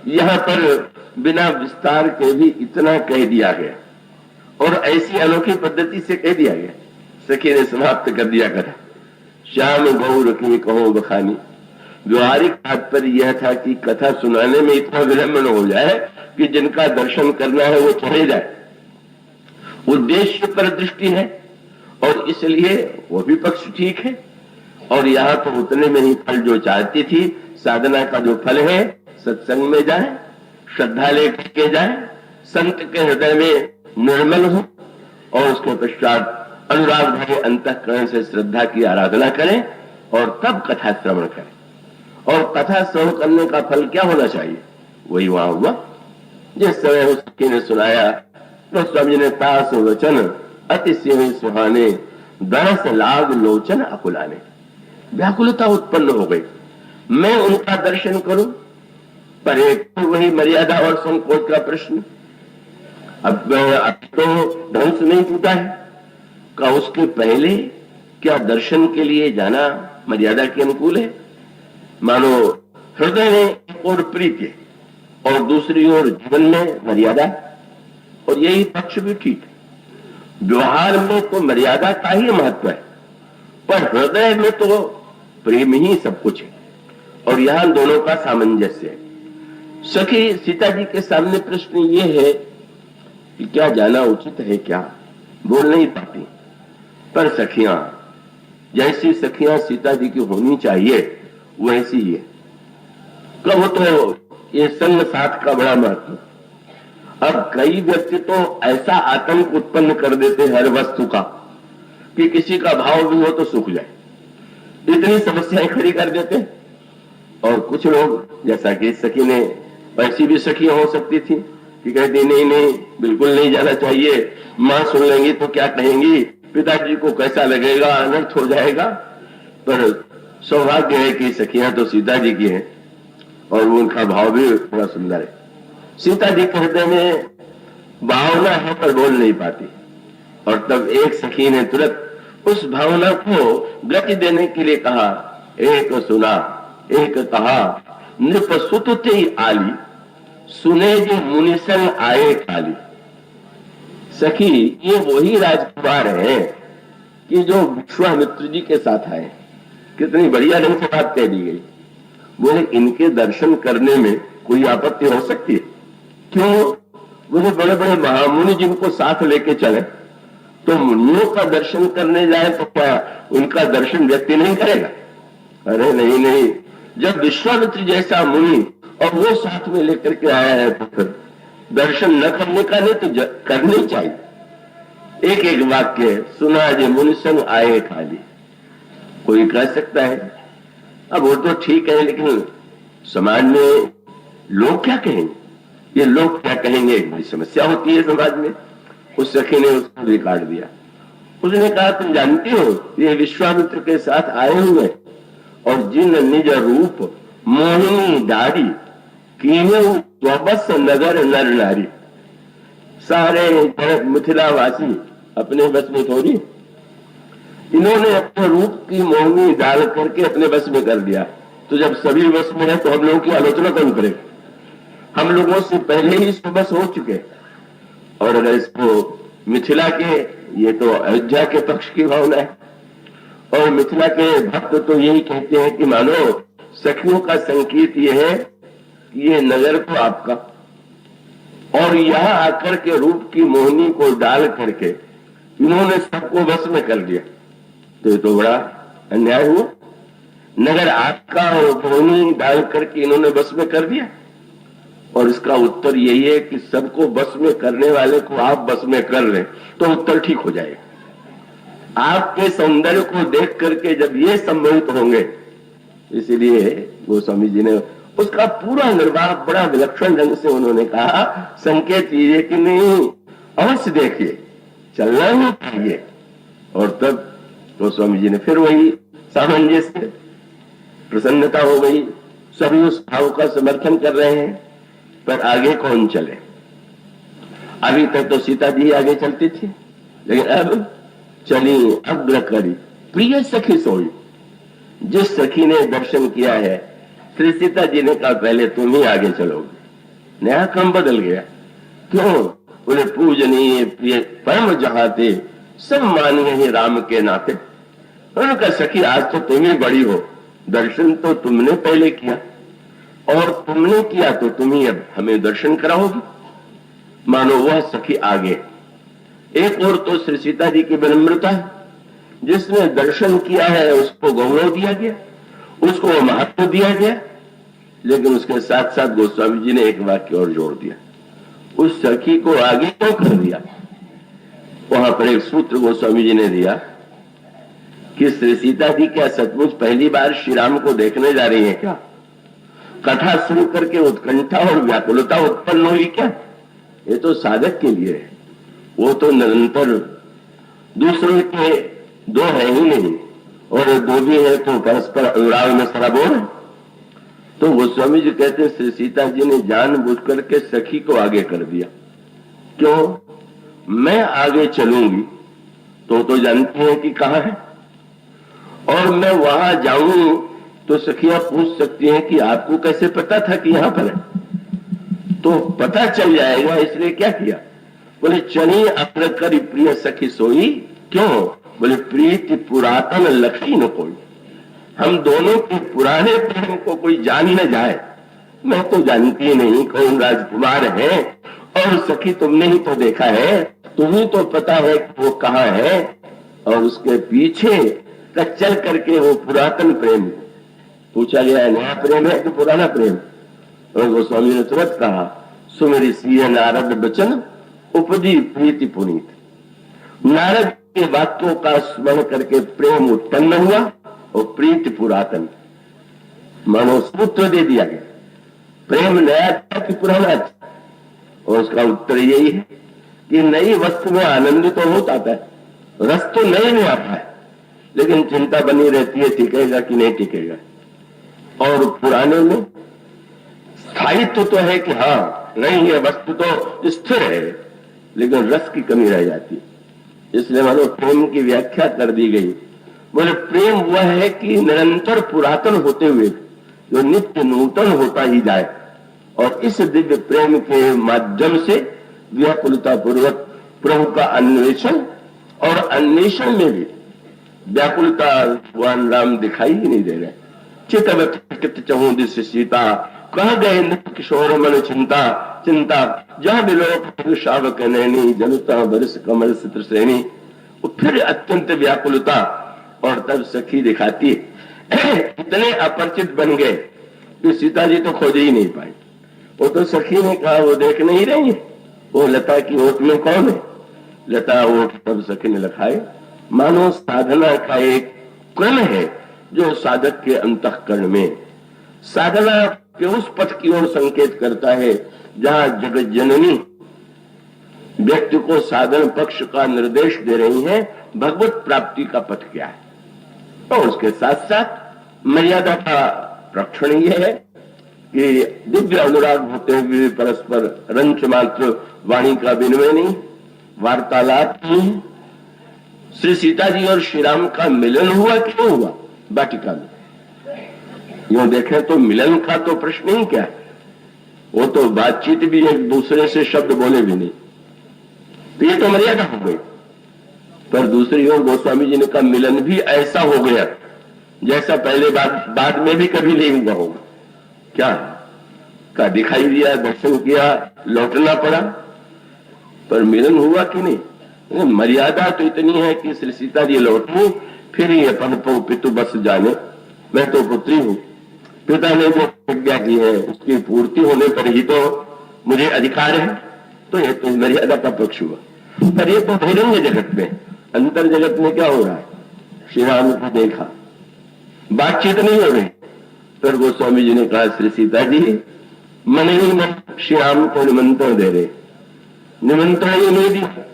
यहाँ पर बिना विस्तार के भी इतना कह दिया गया और ऐसी अनोखी पद्धति से कह दिया गया। सखी ने समाप्त कर दिया कथा। श्याम गौर की कहो बखानी। व्यवहारिक तात्पर्य यह था कि कथा सुनाने में इतना विलंब न हो जाए कि जिनका दर्शन करना है वो चले जाए। उद्देश्य पर दृष्टि है और इसलिए वो भी पक्ष ठीक है। और यहाँ तो उतने में ही फल जो चाहती थी, साधना का जो फल है, सत्संग में जाए, श्रद्धा लेकर के जाए, संत के हृदय में निर्मल हो और उसके पश्चात अनुराग भरे अंतःकरण से श्रद्धा की आराधना करें और तब कथा श्रवण करें। और कथा श्रवण करने का फल क्या होना चाहिए, वही वहां हुआ। जिस समय उस सखी ने सुनाया तो स्वामी ने तास वचन अति से सुहाने, दरस लाग लोचन अकुलाने। व्याकुलता उत्पन्न हो गई, मैं उनका दर्शन करूं, पर एक तो वही मर्यादा और संकोच का प्रश्न। अब तो ढंग से नहीं टूटा है का, उसके पहले क्या दर्शन के लिए जाना मर्यादा के अनुकूल है? मानो हृदय में एक और प्रीति और दूसरी ओर जीवन में मर्यादा, और यही पक्ष भी ठीक है। व्यवहार में तो मर्यादा का ही महत्व है, पर हृदय में तो प्रेम ही सब कुछ है और यहां दोनों का सामंजस्य है। सखी सीता जी के सामने प्रश्न ये है कि क्या जाना उचित है, क्या बोल नहीं पाती, पर सखियां जैसी सखियां सीता जी की होनी चाहिए वैसी ही है। कहो तो ये संग साथ का बड़ा महत्व। अब कई व्यक्ति तो ऐसा आतंक उत्पन्न कर देते हर वस्तु का कि किसी का भाव भी हो तो सूख जाए, इतनी समस्याएं खड़ी कर देते। और कुछ लोग, जैसा कि सखी ने, ऐसी भी सखियां हो सकती थी कि कहती नहीं नहीं बिल्कुल नहीं जाना चाहिए, मां सुन लेंगी तो क्या कहेंगी, पिताजी को कैसा लगेगा, अनर्थ हो जाएगा। पर सौभाग्य है कि सखियां तो सीता जी की हैं और उनका भाव भी बड़ा सुंदर है। सीता जी के हृदय में भावना है पर बोल नहीं पाती, और तब एक सखी ने तुरंत उस भावना को गति देने के लिए कहा, एक सुना एक कहा, नृप सुत ते आली, सुने जो मुनिसन आए काली। सखी ये वही राजकुमार हैं कि जो विश्वामित्र जी के साथ आए। कितनी बढ़िया ढंग से बात कह दी गई। बोले इनके दर्शन करने में कोई आपत्ति हो सकती है? क्यों? बोले बड़े बड़े महामुनि जिनको साथ लेके चले, तो मुनियों का दर्शन करने जाए तो क्या उनका दर्शन व्यक्ति नहीं करेगा? अरे नहीं नहीं, जब विश्वामित्र जैसा मुनि और वो साथ में लेकर के आया है तो फिर दर्शन न करने का नहीं तो करने चाहिए। एक एक वाक्य सुना जे मुनिसन आए खाली, कोई कह सकता है अब वो तो ठीक है, लेकिन समाज में लोग क्या कहेंगे, ये लोग क्या कहेंगे, एक बड़ी समस्या होती है समाज में। उस सखी ने उसको भी काट दिया। उसने कहा तुम जानती हो ये विश्वामित्र के साथ आए हुए और जिन निज रूप मोहिनी दाढ़ी कीने स्वबस नगर नर नारी। सारे मिथिलावासी अपने बस में थोड़ी, इन्होंने अपने रूप की मोहिनी डाल करके अपने बस में कर दिया। तो जब सभी बस में है तो हम लोगों की आलोचना कौन करे? हम लोगों से पहले ही बस हो चुके। और अगर इसको मिथिला के, ये तो अयोध्या के पक्ष की भावना है, और मिथिला के भक्त तो यही कहते हैं कि मानो सखियों का संकेत ये है कि ये नगर तो आपका, और यहां आकर के रूप की मोहिनी को डाल करके इन्होंने सबको बस में कर दिया। तो ये तो बड़ा अन्याय हुआ। नगर आपका और मोहिनी डाल करके इन्होंने बस में कर दिया। और इसका उत्तर यही है कि सबको बस में करने वाले को आप बस में कर लें तो उत्तर ठीक हो जाएगा। आपके सौंदर्य को देख करके जब ये संमोहित होंगे, इसीलिए गोस्वामी जी ने उसका पूरा निर्वाह बड़ा विलक्षण ढंग से उन्होंने कहा। संकेत ये कि नहीं अवश्य देखिए, चलना ही चाहिए। और तब गोस्वामी जी ने फिर वही सामंजस्य, प्रसन्नता हो गई, सभी उस भाव का समर्थन कर रहे हैं। पर आगे कौन चले? अभी तक तो सीता जी आगे चलती थी, लेकिन अब चली अग्र करी प्रिय सखी सोई। जिस सखी ने दर्शन किया है, श्री सीता जी ने कहा पहले तुम ही आगे चलोगे। नया क्रम बदल गया। क्यों? बोले पूजनीय प्रिय परम जहाते सब मानिए ही राम के नाते। उनका सखी आज तो तुम ही बड़ी हो, दर्शन तो तुमने पहले किया और तुमने किया तो तुम ही अब हमें दर्शन कराओगी। मानो वह सखी आगे। एक और तो श्री सीता जी की विनम्रता है, जिसने दर्शन किया है उसको गौरव दिया गया, उसको महत्व दिया गया। लेकिन उसके साथ साथ गोस्वामी जी ने एक वाक्य और जोड़ दिया, उस सखी को आगे क्यों कर दिया। वहां पर एक सूत्र गोस्वामी जी ने दिया कि श्री सीता जी क्या सचमुच पहली बार श्री राम को देखने जा रही है क्या? कथा शुरू करके उत्कंठा और व्याकुलता उत्पन्न हुई क्या? ये तो साधक के लिए है, वो तो निरंतर दूसरों के दो है ही नहीं, और दो भी है तो परस्पर अनुराग में सराबोर है। तो गोस्वामी जी कहते हैं श्री सीता जी ने जानबूझ करके सखी को आगे कर दिया। क्यों? मैं आगे चलूंगी तो जानती है कि कहां है, और मैं वहां जाऊं तो सखियां पूछ सकती हैं कि आपको कैसे पता था कि यहां पर है? तो पता चल जाएगा, इसलिए क्या किया? बोले चली अग्र करी प्रिय सखी सोई। क्यों? बोले प्रीति पुरातन लखी न कोई। हम दोनों के पुराने प्रेम को कोई जान न जाए। मैं तो जानती नहीं कौन राजकुमार है, और सखी तुमने ही तो देखा है, तुम्हें तो पता है कि वो कहाँ है, और उसके पीछे का चल करके वो पुरातन प्रेम पूछा गया है, नया प्रेम है कि पुराना प्रेम? और गोस्वामी ने तुरंत कहा सुमेरी सिंह नारद बचन उपजी प्रीति पुनीत। नारद के वाक्यों का स्मरण करके प्रेम उत्पन्न हुआ और प्रीति पुरातन। मानो सूत्र दे दिया गया, प्रेम नया था कि पुराना था? और उसका उत्तर यही है कि नई वस्तु में आनंद तो होता है, रस तो नए में आता है, लेकिन चिंता बनी रहती है टिकेगा कि नहीं टिकेगा। और पुराने में स्थायित्व तो है कि हाँ नहीं है, वस्तु तो स्थिर है, लेकिन रस की कमी रह जाती है। इसलिए मानो प्रेम की व्याख्या कर दी गई। बोले प्रेम वह है कि निरंतर पुरातन होते हुए जो नित्य नूतन होता ही जाए, और इस दिव्य प्रेम के माध्यम से व्याकुलता पूर्वक प्रभु का अन्वेषण, और अन्वेषण में भी व्याकुलता भगवान राम दिखाई ही नहीं दे रहे। चित चहु दिश सीता कह गए नित्य किशोर मन चिंता चिंता जहां बिलो शावक नैनी जलता बरस कमल चित्र श्रेणी। फिर अत्यंत व्याकुलता, और तब सखी दिखाती इतने अपरिचित बन गए कि सीता जी तो खोज ही नहीं पाई। वो तो सखी ने कहा वो देख नहीं रही है, वो लता की ओट में कौन है? लता ओट तब सखी ने लखाए। मानो साधना का एक क्रम है जो साधक के अंतःकरण में साधना के उस पथ की ओर संकेत करता है जहां जगत जननी व्यक्ति को साधन पक्ष का निर्देश दे रही है, भगवत प्राप्ति का पथ क्या है। और उसके साथ साथ मर्यादा का रक्षण यह है कि दिव्य अनुराग होते हुए परस्पर रंच मात्र वाणी का विनिमय नहीं, वार्तालाप नहीं। श्री सीता जी और श्री राम का मिलन हुआ क्यों हुआ? वाटिका में। यूं देखें तो मिलन का तो प्रश्न ही क्या है, वो तो बातचीत भी एक दूसरे से शब्द बोले भी नहीं, तो ये तो मर्यादा हो गई। पर दूसरी ओर गोस्वामी जी ने कहा मिलन भी ऐसा हो गया जैसा पहले बाद में भी कभी नहीं हुआ होगा। क्या का दिखाई दिया, दर्शन किया, लौटना पड़ा, पर मिलन हुआ कि नहीं? मर्यादा तो इतनी है कि श्री सीता जी लौटी, फिर ही अपन पितु बस जाने, मैं तो पुत्री हूं, पिता ने जो प्रतिज्ञा की है उसकी पूर्ति होने पर ही तो मुझे अधिकार है। तो ये तो मर्यादा का पक्ष हुआ। पर ये तो बहिरंग जगत में, अंतर जगत में क्या हो रहा है? श्री राम को देखा, बातचीत नहीं हो रही। फिर गोस्वामी जी ने कहा श्री सीता जी मन ही मन श्री राम को निमंत्रण दे रहे, निमंत्रण ही नहीं दिया।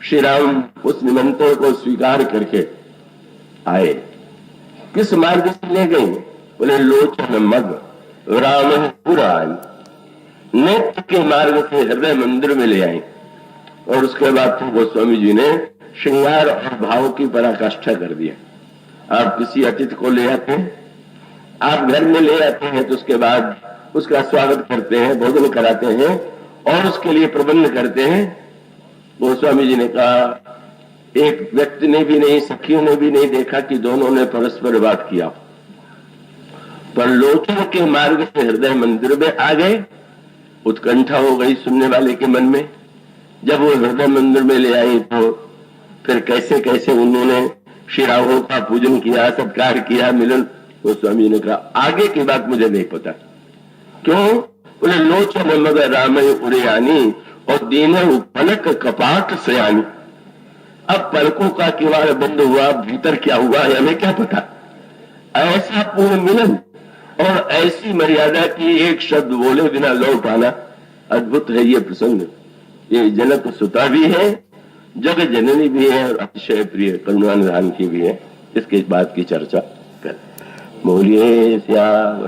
श्री राम उस निमंत्रण को स्वीकार करके आए। किस मार्ग से ले गए? बोले लोचन मग राम पुराण, नेत्र के मार्ग से हृदय मंदिर में ले आए। और उसके बाद तो गोस्वामी जी ने श्रृंगार और भाव की पराकाष्ठा कर दिया। आप किसी अतिथि को ले आते हैं, आप घर में ले आते हैं, तो उसके बाद उसका स्वागत करते हैं, भोजन कराते हैं और उसके लिए प्रबंध करते हैं। गोस्वामी जी ने कहा, एक व्यक्ति ने भी नहीं, सखियों ने भी नहीं देखा कि दोनों ने परस्पर बात किया, पर लोचन के मार्ग से हृदय मंदिर में आ गए। उत्कंठा हो गई सुनने वाले के मन में। जब वो हृदय मंदिर में ले आई तो फिर कैसे कैसे उन्होंने श्री राघव का पूजन किया, सत्कार किया, मिलन। गोस्वामी ने कहा, आगे की बात मुझे नहीं पता। क्यों? बोले, लोचन मगर रामय उड़ियानी और दीन पलक कपाट सयानी। अब पलकों का किवाड़ बंद हुआ, भीतर क्या हुआ है हमें क्या पता। ऐसा पूर्ण मिलन और ऐसी मर्यादा की एक शब्द बोले बिना लौट आना, अद्भुत है ये प्रसंग। ये जनक सुता भी है, जगत जननी भी है और अतिशय प्रिय करुणानिधान की भी है। इसके बात की चर्चा कर। बोलिए श्याम।